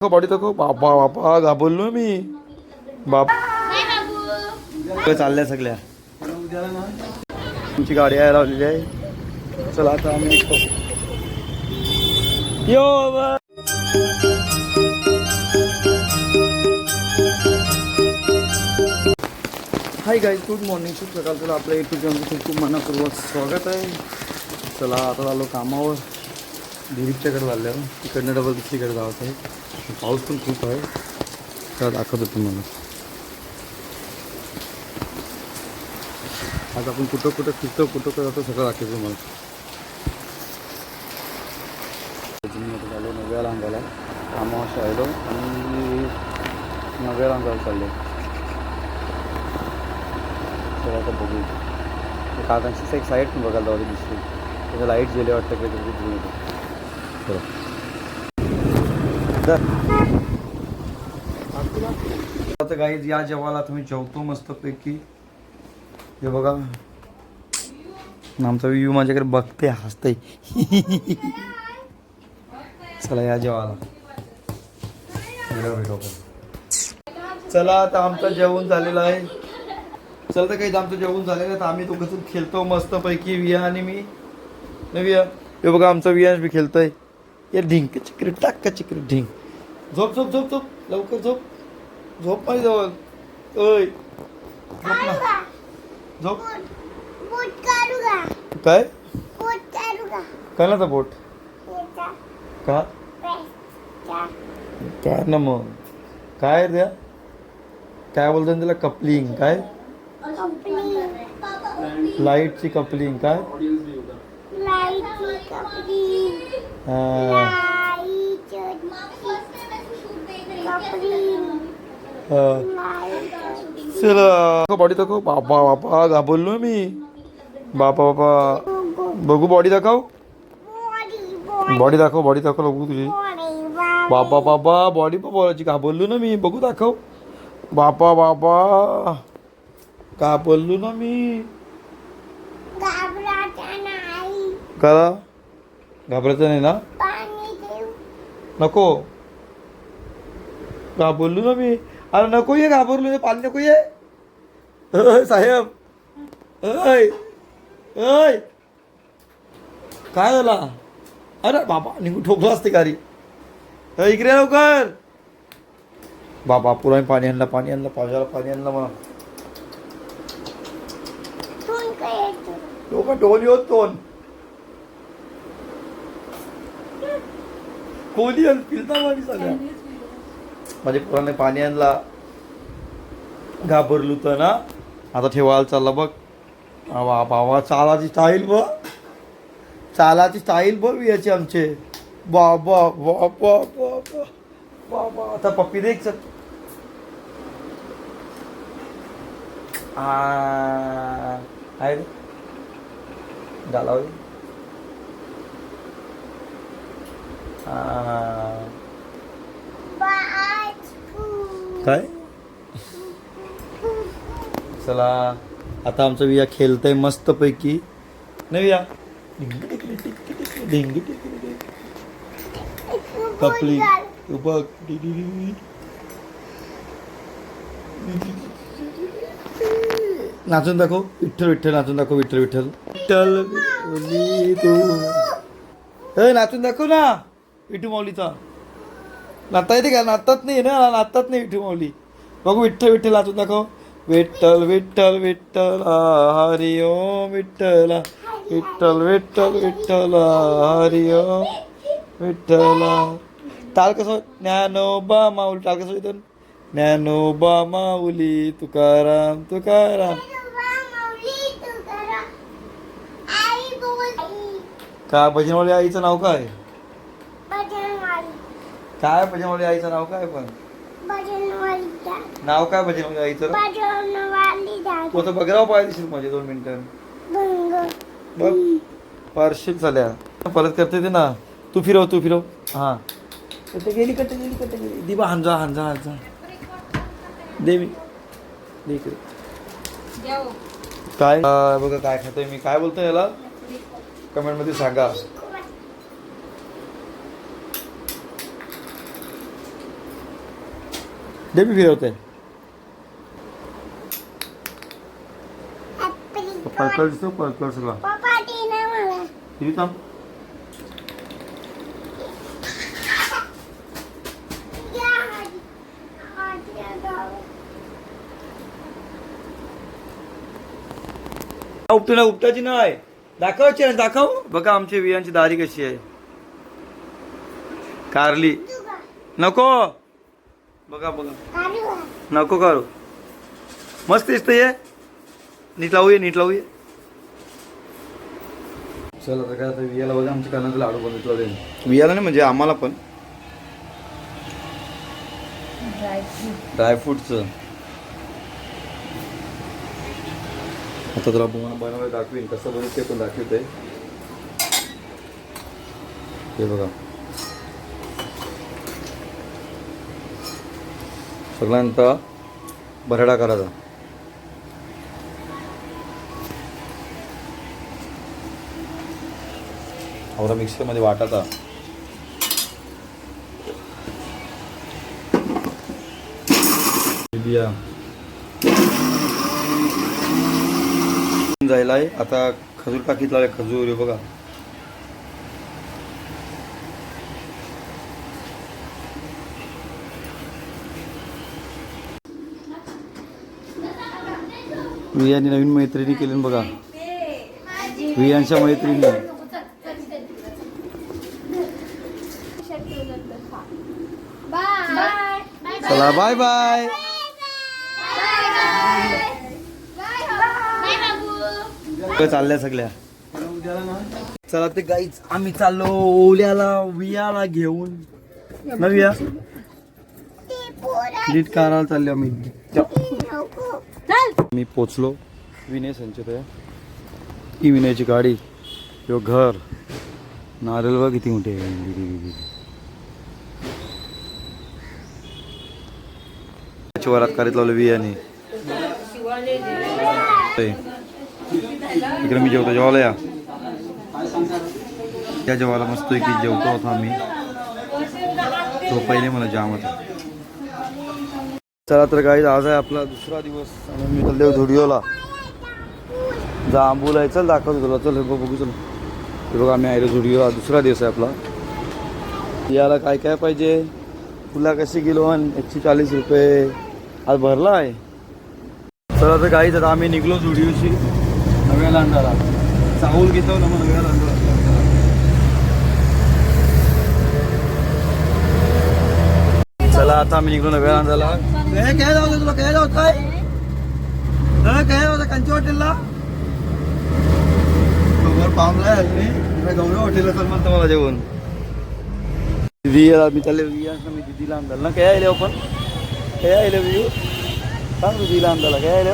Body दाखव. बापा बापा घाबरलो मी. बाप चालल्या सगळ्या. तुमची गाडी यायला लावलेली आहे. चला आता आम्ही निघतो. यो हाय गाईज, गुड मॉर्निंग. खूप सकाळचं आपल्या यूट्यूब चॅनल खूप खूप मनापूर्वक स्वागत आहे. चला आता आलो कामावर. दिलीपच्याकडे चालल्यावर तिकडनं डबल दुसरीकडे जावत आहे. पाऊस पण खूप आहे. चला दाखवतो तुम्हाला. आज आपण कुठं कुठं फिरतो, कुठं कुठं जातो सगळं दाखवतो तुम्हाला. आलो नव्या रांगाला कामावर आलो आणि नव्या रांगाला चाललो. चला आता बघू. काकांची एक साईड पण बघायला जाऊ दिसली. त्याच्या लाईट गेले वाटतं काहीतरी घेऊन येतो. चला आता गाईज या जेवायला तुम्ही जेवतो मस्तपैकी. हे बघा आमचा व्ह्यू माझ्याकडे बघते हसते. चला या जेवायला. चला आता आमचं जेवण झालेलं आहे. चला तर काही आमचं जेवण झालेलं आहे. तर आम्ही दोघं खेळतो मस्तपैकी, विया आणि मी. विया हे बघा आमचा वियांश बी खेळतोय. या ढिंक चिकरी टाक चिकरी ढिंक. झोप झोप झोप झोप लवकर झोप. झोप माझी जवळ. ओय झोप ना. झोप. काय काय ना बोट का काय ना मग काय द्या काय बोलतात त्याला. कपलिंग काय लाईटची कपलिंग काय. चला बॉडी दाखव. बापा बापा घाबरलो मी. बापा बापा बघू बॉडी दाखव. बॉडी दाखव. बॉडी दाखव बघू तुझी. बापा बाबा बॉडी बोलायची. घाबरलो ना मी. बघू दाखव. बापा बाबा घाबरलो ना मी. करा घाबरायचं नाही ना. नको घाबरलो ना मी. अरे नको ये. घाबरलो. पाणी नको ये. साहेब अय अय काय झाला. अरे बाबा निघून ठोकला असते गाडी. इकडे लवकर. बाबा पुरा पाणी आणलं. पाणी आणलं. पावसाला पाणी आणलं मला. लोक टोन येत टोन कोली फिरता माझी सगळ्या. माझ्या पुराने पाणी आणला. घाबरलो तर ना. आता ठेवायला चालला बघ. बाबा चालाची स्टाईल बघ. चालाची स्टाईल बघ याची आमचे. बाबा बाबा बाबा बाबा. आता पप्पी देख चल. आहे घालावी. काय चला आता आमचं विया खेळतंय मस्त पैकी. नाही विया ढिंगी कपली बघ. नाचून दाखव. विठ्ठल विठ्ठल नाचून दाखव. विठ्ठल विठ्ठल विठ्ठल तू नाचून दाखव ना. विठू माऊलीचा नाचता येते का. नाचतात नाही ना. नाचतात नाही विठू माऊली. बघू विठ्ठल विठ्ठल नाचून दाखव. विठ्ठल विठ्ठल विठ्ठल हरि ओम विठ्ठला. विठ्ठल विठ्ठल विठ्ठल हरि ओम विठ्ठला. टाळ कसं. ज्ञानोबा माऊली. टाळ कसं येतं. ज्ञानोबा माऊली तुकाराम तुकाराम. का भजनवाली आईचं नाव काय. काय भजनवाली आईचं नाव काय. पण नाव काय भजनवाली आईचं. तो तर बघराव पाहिजे माझे 2 मिनिटं बघ. पार्शिल झाल्या परत करते ते ना. तू फिरव तू फिरव. हां कट गेली कट गेली कट गेली. दिवा हांजा हांजा हांजा दे मी दे इकडे. काय बघा काय खातोय मी. काय बोलतोय याला कमेंटमध्ये सांगा. दे मी फिरवते. पर्पल दिसतो, पर्पल सगळा. किती थांब. उपटू ना, उपटाची नाही. दाखवायची, दाखव. बघा आमच्या वियांची दारी कशी आहे. कारली नको. बघा बघा नको काढू. मस्त दिसत ये. नीट लावूया, नीट लावूया. चला आता काय, आता वियाला बघा आमच्या कानात लाडू बनवतो. वियाला नाही म्हणजे आम्हाला पण ड्रायफ्रूटचं. आता तुला बनवायला दाखवीन, कसं बनवते ते पण दाखवते. हे बघा सगळ्यांचा भरडा करायचा. आवरा मिक्सरमध्ये वाटायचा. जायला आहे. आता खजूर टाकीतला खजूर हे बघा. वियांनी नवीन मैत्रिणी केली बघा. वियांच्या मैत्रिणी. चला बाय बाय. चालल्या सगळ्या. चला ते गाईच आम्ही चाललो ओल्याला वियाला घेऊन. नव्या नीट काराला चाललो आम्ही. मी पोचलो. विनय संचित आहे ही विनयची गाडी. यो घर नारळ बघ किती मोठे. वरात कारीत लावलं वियाने. इकडे मी जेवतो. जेवायला या. त्या जेवायला मस्त की जेवतो होता आम्ही. तो पहिले मला जाम होता. चला तर गाईज आज आहे आपला दुसरा दिवस आणि मी चाललो झुडिओला. जांभूल आहे. चल दाखवतो तुला. चल बघू. चल हे बघा आम्ही आलो झुडिओला. दुसरा दिवस आहे आपला. याला काय काय पाहिजे. फुला कशी किलो. 140 रुपये आज भरला आहे. चला तर गाईज आता आम्ही निघलो झुडिओची नव्या लांडाला. चावल घेतो ना मग नव्या लांडाला. चला आता आम्ही निघलो नव्या लांडाला. काय जाऊ तुला. काय जाऊ काय काय होतं कंची हॉटेलला. पामला मी गौरव हॉटेलला चल म्हणतो मला जेवण. मी चालले वियांना. मी दिदीला अंदाल ना. काय आले आपण. काय आले वियू सांग दिदीला अंदाला. काय आलं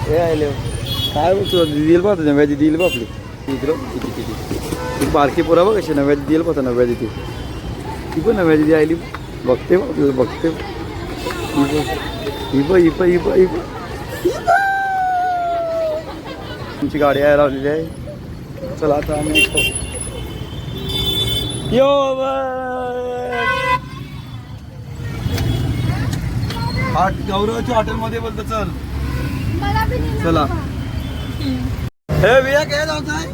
हे आले. काय बोलतो दिदीला पाहतो. नव्या दिदीला बापली इकडं पारखी पोरा बघ कशी. नव्या दिदीला पाहतो. नव्या दिदी ती पण नव्या दिदी आली. बघते आपल्याला बघते. तुमची गाडी यायला लावलेली आहे. चला आता आम्ही यो गौरवच्या हॉटेलमध्ये बोलतो. चल चला. हे विया काय जात आहे.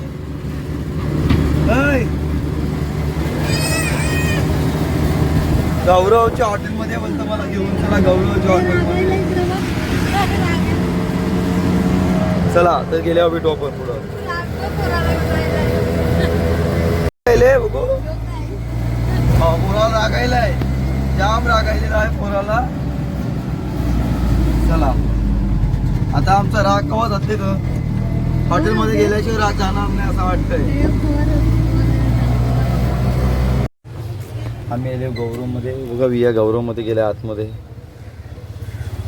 गौरवच्या हॉटेलमध्ये बोलतो मला घेऊन. चला गौरवच्या हॉटेलमध्ये. चला तर गेल्यावर भेटू आपण पुढं. बघू पोराला रागायलाय. जाम रागायलेला आहे पोराला. चला आता आमचा राग कवा जाते का. हॉटेलमध्ये गेल्याशिवाय राग जाणार नाही असं वाटतंय. आम्ही आले गौरवमध्ये. बघा विया गौरवमध्ये गेल्या आतमध्ये.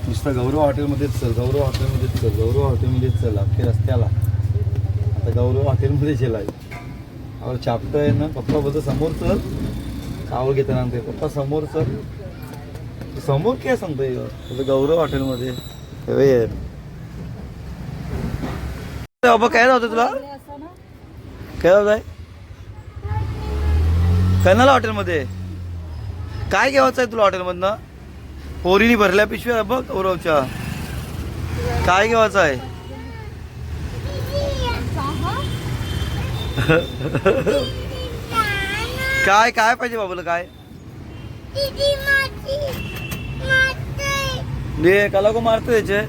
नुसतं गौरव हॉटेलमध्येच चल. गौरव हॉटेलमध्येच चल. गौरव हॉटेलमध्येच चल. अख्खे रस्त्याला आता गौरव हॉटेलमध्येच गेलाय. आवड चापटं आहे ना. पप्पा बोलतो समोर चल. आवड घेताना आणते पप्पा समोर चल. समोर काय सांगतोय. गौरव हॉटेलमध्ये बाबा. काय जावतं तुला. काय जात आहे कन्नाला हॉटेलमध्ये. काय घ्यायचं आहे तुला हॉटेलमधनं. पोरीनी भरल्या पिशव्या बघ ओरवच्या. काय घेवायचं आहे? काय काय पाहिजे बाबूला काय? ले काला को मारतो त्याचे